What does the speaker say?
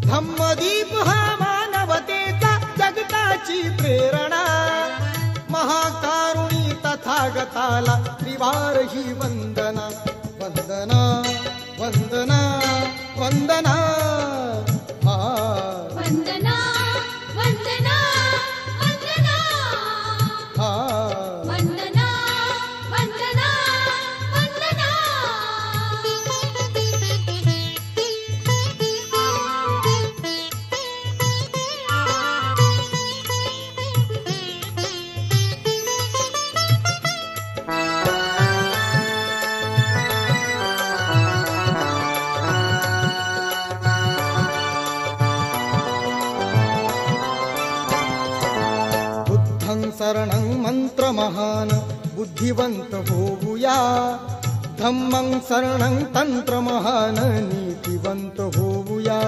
धम्मदीप हा मानवतेचा जगताची प्रेरणा, महाकारुणी तथागताला त्रिवार ही वंदना, वंदना वंदना वंदना हा वंदना वंदना वंदना हा वंदना वंदना वंदना. शरणं मंत्र महान बुद्धिवंत होऊया, धम्मं शरणं तंत्र महान नीतिवंत होऊया.